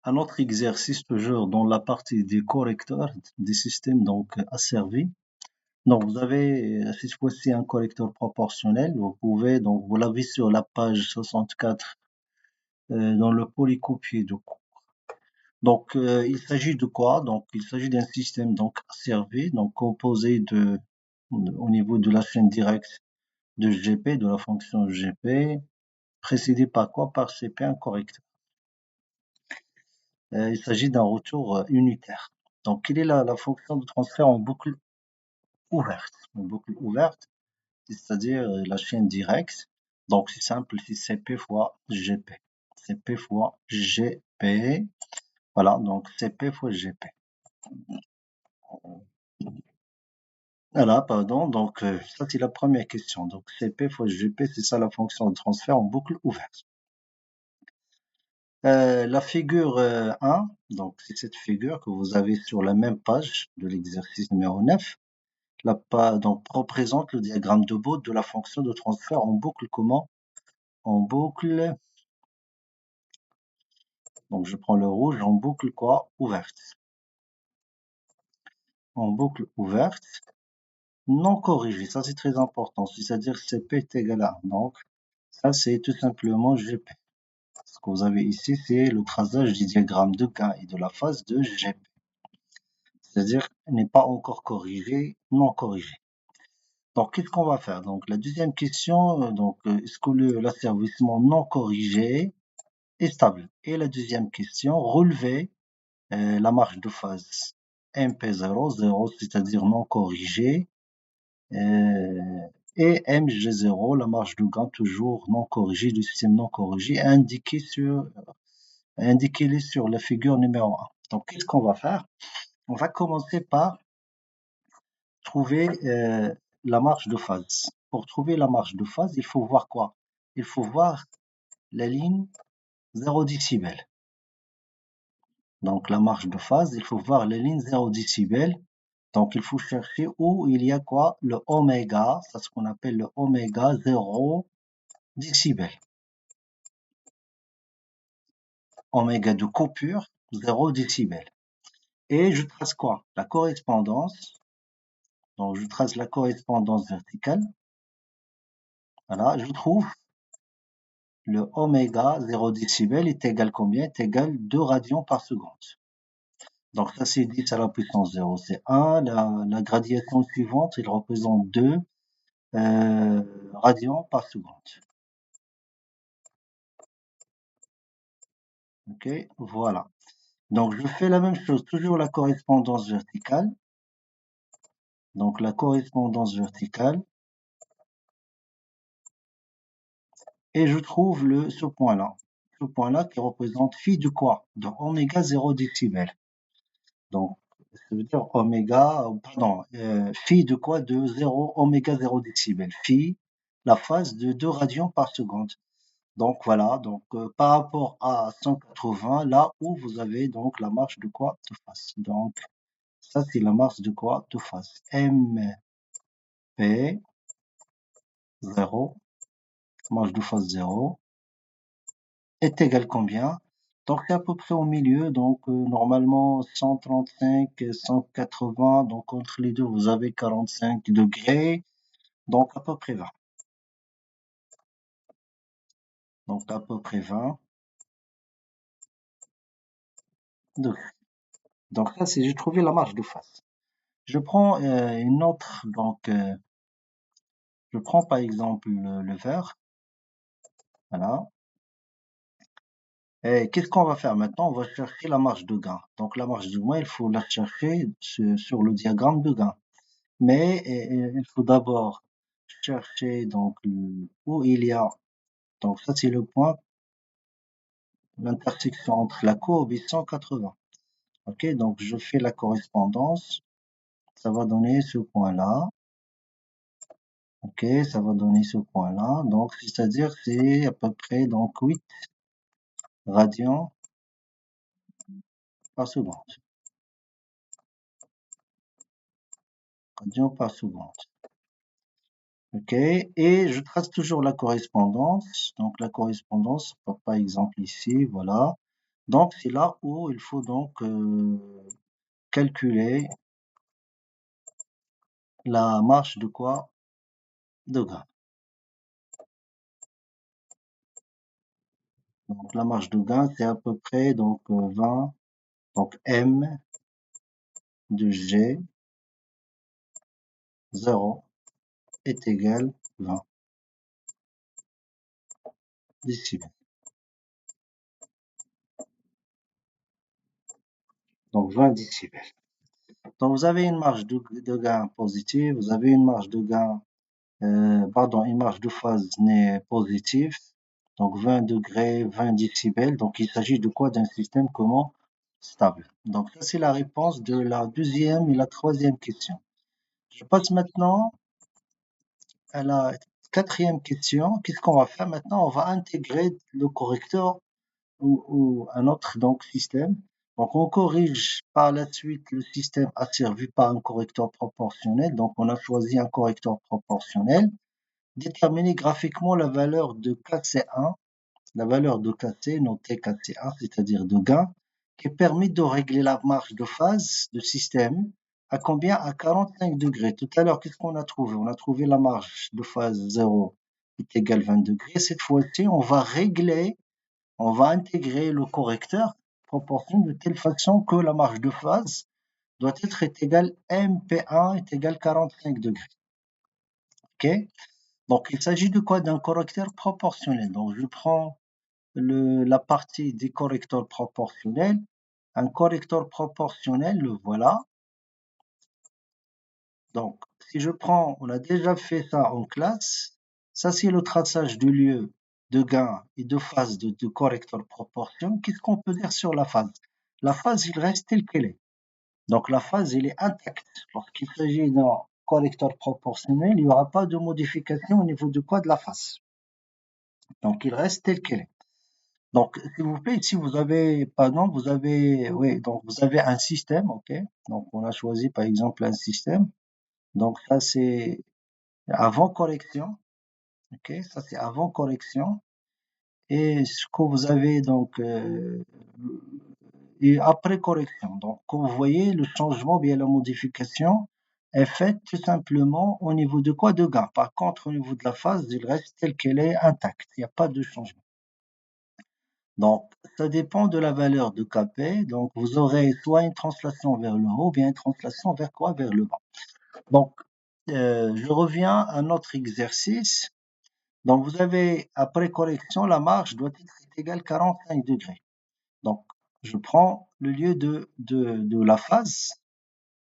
Un autre exercice toujours dans la partie des correcteurs des systèmes donc asservis. Donc vous avez cette fois-ci un correcteur proportionnel. Vous pouvez donc vous l'avez sur la page 64 dans le polycopier de cours. Donc il s'agit de quoi? Donc il s'agit d'un système donc asservi, donc composé de au niveau de la chaîne directe de GP, de la fonction GP, précédé par quoi? Par CP, un correcteur. Il s'agit d'un retour unitaire. Donc, quelle est la fonction de transfert en boucle ouverte? En boucle ouverte, c'est-à-dire la chaîne directe. Donc, c'est simple, c'est CP fois GP. CP fois GP. Voilà, donc CP fois GP. Voilà, pardon. Donc, ça, c'est la première question. Donc, CP fois GP, c'est ça la fonction de transfert en boucle ouverte. La figure 1, donc c'est cette figure que vous avez sur la même page de l'exercice numéro 9. Donc représente le diagramme de Bode de la fonction de transfert en boucle comment? En boucle, donc je prends le rouge, en boucle quoi? Ouverte. En boucle ouverte, non corrigée, ça c'est très important, c'est-à-dire CP est égal à 1. Donc ça c'est tout simplement GP. Ce que vous avez ici, c'est le traçage du diagramme de gain et de la phase de GP. C'est-à-dire n'est pas encore corrigé, non corrigé. Donc, qu'est-ce qu'on va faire? Donc, la deuxième question, est-ce que l'asservissement non corrigé est stable? Et la deuxième question, relever la marge de phase MP0, 0, c'est-à-dire non corrigé, et MG0, la marge de gain toujours non corrigée, du système non corrigé, indiqué-les sur la figure numéro 1. Donc, qu'est-ce qu'on va faire? On va commencer par trouver la marge de phase. Pour trouver la marge de phase, il faut voir quoi? Il faut voir la ligne 0 décibel. Donc la marge de phase, il faut voir la ligne 0 décibel. Donc il faut chercher où il y a quoi? Le oméga, c'est ce qu'on appelle le oméga 0 décibel. Oméga de coupure 0 décibel. Et je trace quoi? La correspondance. Donc je trace la correspondance verticale. Voilà, je trouve le oméga 0 décibel est égal combien? Est égal 2 radians par seconde. Donc ça c'est 10 à la puissance 0, c'est 1. La gradation suivante, il représente 2 radians par seconde. Ok, voilà. Donc je fais la même chose, toujours la correspondance verticale. Donc la correspondance verticale. Et je trouve ce point-là. Ce point-là qui représente phi de quoi? De oméga 0 décibel. Donc, ça veut dire oméga, pardon, phi de quoi? De 0, oméga 0 décibel. Phi, la phase de 2 radians par seconde. Donc voilà, donc par rapport à 180, là où vous avez donc la marge de quoi? De phase. Donc ça c'est la marge de quoi? De phase. MP 0, marge de phase 0, est égal combien? Donc c'est à peu près au milieu, donc normalement 135, 180, donc entre les deux vous avez 45 degrés, donc à peu près 20. Donc à peu près 20 degrés. Donc ça c'est, j'ai trouvé la marge de phase. Je prends une autre, donc je prends par exemple le vert, voilà. Et qu'est-ce qu'on va faire maintenant? On va chercher la marge de gain. Donc la marge de gain, il faut la chercher sur le diagramme de gain. Mais il faut d'abord chercher donc où il y a. Donc ça c'est le point, l'intersection entre la courbe et 180. Ok, donc je fais la correspondance. Ça va donner ce point-là. Ok, ça va donner ce point-là. Donc c'est-à-dire c'est à peu près donc 8 radians par seconde. Radians par seconde. Ok, et je trace toujours la correspondance. Donc la correspondance, par exemple ici, voilà. Donc, c'est là où il faut donc calculer la marge de quoi? De gain. Donc, la marge de gain, c'est à peu près donc 20. Donc, M de G 0 est égal 20 décibels. Donc, 20 décibels. Donc, vous avez une marge de gain positive, vous avez une marge de gain, pardon, une marge de phase positive. Donc, 20 degrés, 20 décibels. Donc, il s'agit de quoi? D'un système comment? Stable. Donc, ça, c'est la réponse de la deuxième et la troisième question. Je passe maintenant à la quatrième question. Qu'est-ce qu'on va faire maintenant? On va intégrer le correcteur ou un autre donc système. Donc on corrige par la suite le système asservi par un correcteur proportionnel. Donc on a choisi un correcteur proportionnel. Déterminer graphiquement la valeur de KC1, la valeur de KC notée KC1, c'est-à-dire de gain, qui permet de régler la marge de phase du système à combien? À 45 degrés. Tout à l'heure, qu'est-ce qu'on a trouvé? On a trouvé la marge de phase 0 est égale 20 degrés. Cette fois-ci, on va intégrer le correcteur proportionnel de telle façon que la marge de phase doit être égale MP1 est égal 45 degrés. OK? Donc, il s'agit de quoi? D'un correcteur proportionnel. Donc, je prends la partie des correcteurs proportionnels. Un correcteur proportionnel, le voilà. Donc, si je prends, on a déjà fait ça en classe. Ça, c'est le traçage du lieu de gain et de phase de correcteur proportionnel. Qu'est-ce qu'on peut dire sur la phase? La phase, il reste telle qu'elle est. Donc, la phase, elle est intacte. Lorsqu'il s'agit d'un correcteur proportionnel, il n'y aura pas de modification au niveau de quoi? De la phase. Donc, il reste tel qu'elle est. Donc, s'il vous plaît, ici, vous avez, pardon, vous avez, oui, donc vous avez un système, ok? Donc, on a choisi, par exemple, un système. Donc, ça, c'est avant correction, ok? Ça, c'est avant correction. Et ce que vous avez, donc, et après correction. Donc, comme vous voyez, le changement, bien la modification est faite tout simplement au niveau de quoi? De gain. Par contre, au niveau de la phase, il reste tel qu'elle est intacte. Il n'y a pas de changement. Donc, ça dépend de la valeur de Kp. Donc, vous aurez soit une translation vers le haut, ou bien une translation vers quoi? Vers le bas. Donc, je reviens à notre exercice. Donc, vous avez, après correction, la marge doit être égale 45 degrés. Donc, je prends le lieu de la phase.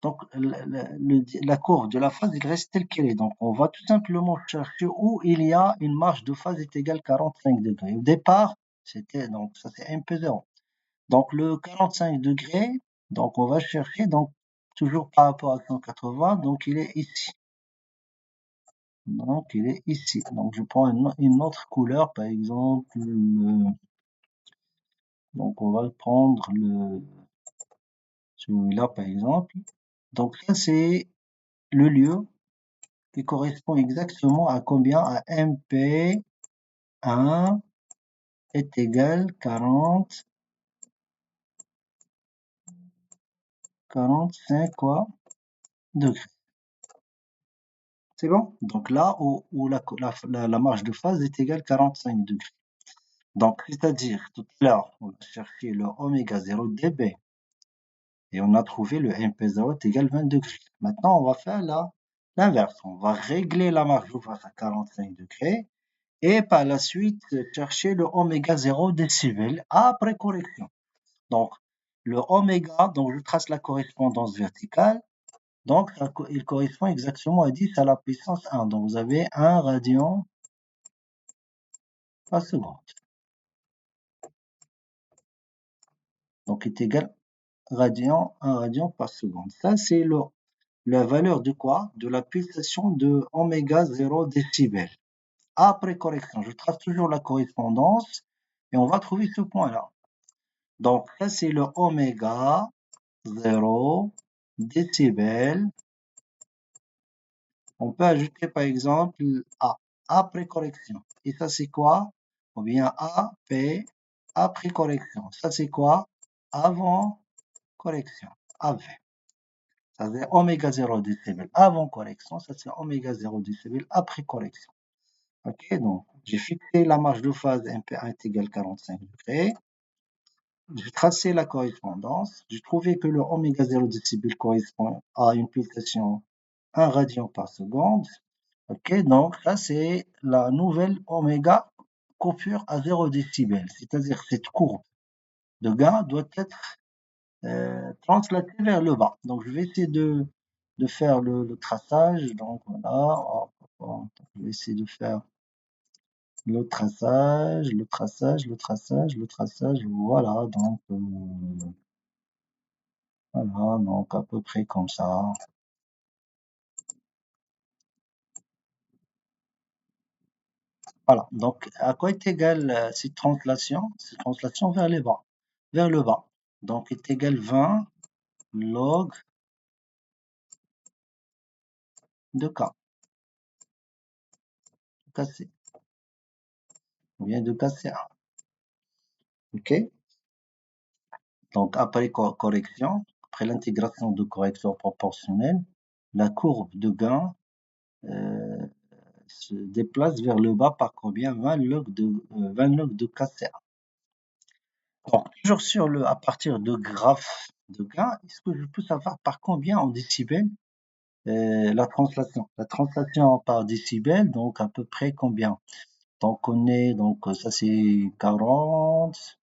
Donc, la courbe de la phase, il reste telle qu'elle est. Donc, on va tout simplement chercher où il y a une marge de phase est égale 45 degrés. Au départ, c'était, donc, ça c'est MP0. Donc, le 45 degrés, donc, on va chercher, donc, toujours par rapport à 180, donc, il est ici. Donc, il est ici. Donc, je prends une autre couleur, par exemple, donc, on va prendre celui-là, par exemple. Donc, ça, c'est le lieu qui correspond exactement à combien? À MP1 est égal 45 quoi? Degrés. C'est bon? Donc là où la marge de phase est égale 45 degrés. Donc, c'est-à-dire, tout à l'heure, on a cherché le oméga 0 dB et on a trouvé le MP0 est égal 20 degrés. Maintenant, on va faire l'inverse. On va régler la marge de phase à 45 degrés et par la suite chercher le oméga 0 décibels après correction. Donc, le oméga, donc je trace la correspondance verticale, donc il correspond exactement à 10 à la puissance 1. Donc, vous avez 1 radian par seconde. Donc, est égal radian, 1 radian par seconde. Ça, c'est la valeur de quoi? De la pulsation de oméga 0 décibels. Après correction, je trace toujours la correspondance et on va trouver ce point-là. Donc, ça, c'est le oméga 0 décibels. On peut ajouter par exemple A, après correction. Et ça, c'est quoi? Ou bien AP après correction. Ça, c'est quoi? Avant correction. AV. Ça, c'est oméga 0 décibel avant correction. Ça, c'est oméga 0 décibel après correction. OK, donc, j'ai fixé la marge de phase MP1 est égale 45 degrés. J'ai tracé la correspondance. J'ai trouvé que le oméga 0 décibel correspond à une pulsation 1 radian par seconde. OK, donc ça, c'est la nouvelle oméga coupure à 0 décibel. C'est-à-dire cette courbe de gain doit être translatée vers le bas. Donc, je vais essayer de faire le traçage. Donc, voilà. Je vais essayer de faire le traçage, le traçage, le traçage, le traçage. Voilà. Voilà, donc à peu près comme ça. Voilà, donc à quoi est égale cette translation? Cette translation vers le bas, vers le bas. Donc est égal 20 log de K, KC. On vient de casser 1. OK? Donc après correction, après l'intégration de correcteur proportionnel, la courbe de gain euh, se déplace vers le bas par combien? 20 log de KC1. Donc, toujours sur à partir de graphe de gain, est-ce que je peux savoir par combien en décibels la translation? La translation par décibels, donc à peu près combien? Donc on est, donc ça c'est 40,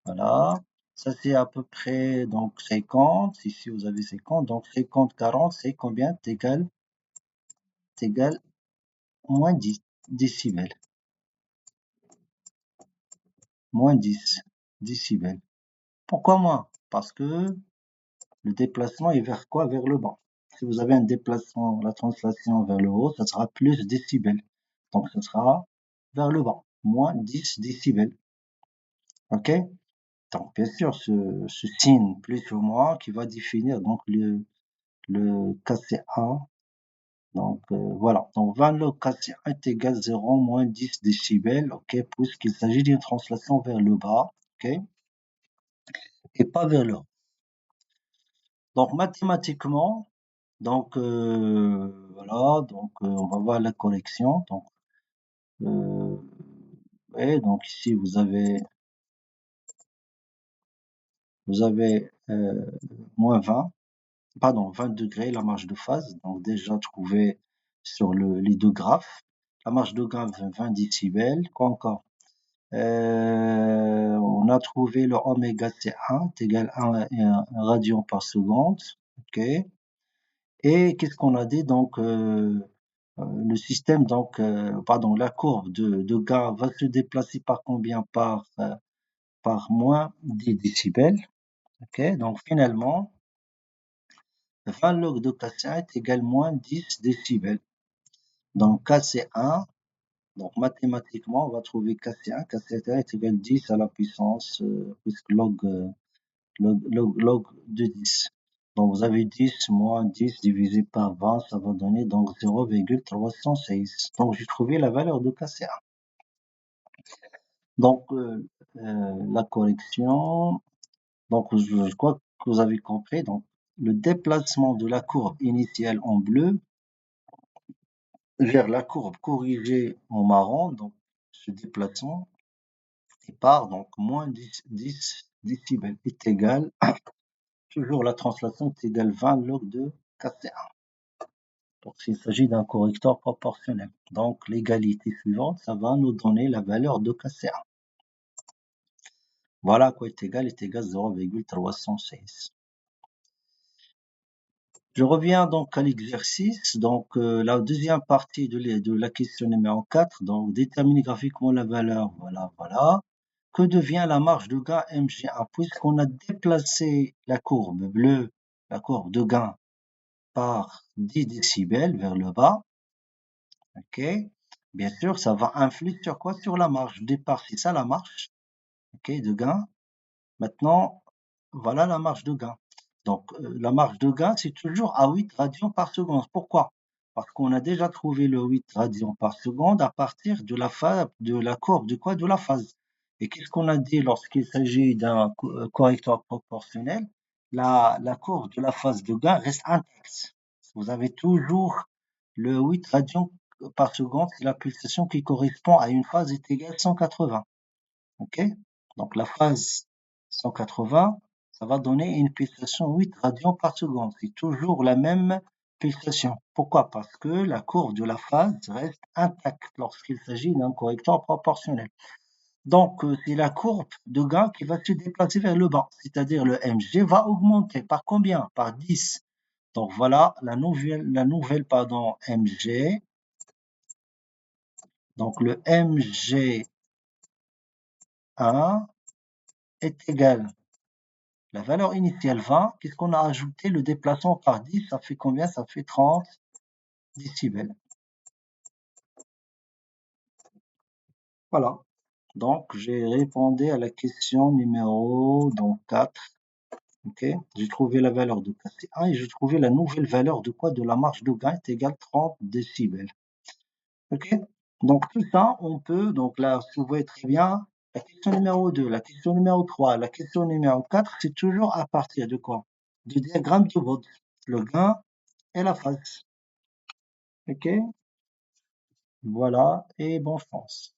voilà. Ça c'est à peu près donc 50. Ici vous avez 50, donc 50, 40, c'est combien? C'est égal moins 10 décibels. Moins 10 décibels. Pourquoi moins? Parce que le déplacement est vers quoi? Vers le bas. Si vous avez un déplacement, la translation vers le haut, ça sera plus décibels. Donc, ça sera vers le bas, moins 10 décibels. OK? Donc, bien sûr, ce signe plus ou moins qui va définir donc le KCA. Donc, voilà. Donc, 20 log KCA est égal 0 moins 10 décibels. OK? Puisqu'il s'agit d'une translation vers le bas. OK? Et pas vers le haut. Donc, mathématiquement, donc voilà, donc on va voir la correction. Donc, ouais, donc ici vous avez moins 20, pardon, 20 degrés la marge de phase. Donc déjà trouvé sur les deux graphes. La marge de gain 20 décibels. Quoi encore? On a trouvé le oméga C1 est égal à 1 radian par seconde. OK. Et qu'est-ce qu'on a dit? Donc, le système, donc, pardon, la courbe de gain va se déplacer par combien? Par moins 10 décibels. OK? Donc, finalement, 20 log de K1 est égal moins 10 décibels. Donc, KC1, donc mathématiquement, on va trouver KC1. KC1 est égal 10 à la puissance, puisque log de 10. Donc, vous avez 10 moins 10 divisé par 20, ça va donner donc 0,306. Donc, j'ai trouvé la valeur de KCA. Donc, la correction, donc je crois que vous avez compris. Donc, le déplacement de la courbe initiale en bleu vers la courbe corrigée en marron, donc ce déplacement il part donc moins 10 décibels est égal, toujours la translation est égale 20 log de KCA. Donc, s'il s'agit d'un correcteur proportionnel. Donc, l'égalité suivante, ça va nous donner la valeur de KCA. Voilà quoi est égal 0,316. Je reviens donc à l'exercice. Donc, la deuxième partie de la question numéro 4. Donc, déterminer graphiquement la valeur. Voilà, voilà. Que devient la marge de gain MG1? Puisqu'on a déplacé la courbe bleue, la courbe de gain, par 10 décibels vers le bas. OK? Bien sûr, ça va influer sur quoi? Sur la marge de départ. C'est ça la marge, OK, de gain. Maintenant, voilà la marge de gain. Donc, la marge de gain, c'est toujours à 8 radians par seconde. Pourquoi? Parce qu'on a déjà trouvé le 8 radians par seconde à partir de la courbe de quoi? De la phase. Et qu'est-ce qu'on a dit lorsqu'il s'agit d'un correcteur proportionnel? La courbe de la phase de gain reste intacte. Vous avez toujours le 8 radians par seconde, c'est la pulsation qui correspond à une phase est égale à 180. OK? Donc la phase 180, ça va donner une pulsation 8 radians par seconde. C'est toujours la même pulsation. Pourquoi? Parce que la courbe de la phase reste intacte lorsqu'il s'agit d'un correcteur proportionnel. Donc, c'est la courbe de gain qui va se déplacer vers le bas, c'est-à-dire le MG va augmenter par combien? Par 10. Donc voilà la nouvelle pardon, MG. Donc le MG1 est égal la valeur initiale 20. Qu'est-ce qu'on a ajouté? Le déplacement par 10, ça fait combien? Ça fait 30 décibels. Voilà. Donc j'ai répondu à la question numéro donc 4. Ok, j'ai trouvé la valeur de KC1 et j'ai trouvé la nouvelle valeur de quoi? De la marge de gain est égale 30 décibels. Ok, donc tout ça, on peut, donc là, si vous voyez très bien, la question numéro 2, la question numéro 3, la question numéro 4, c'est toujours à partir de quoi? Du diagramme de Bode, le gain et la phase. Ok, voilà, et bonne chance.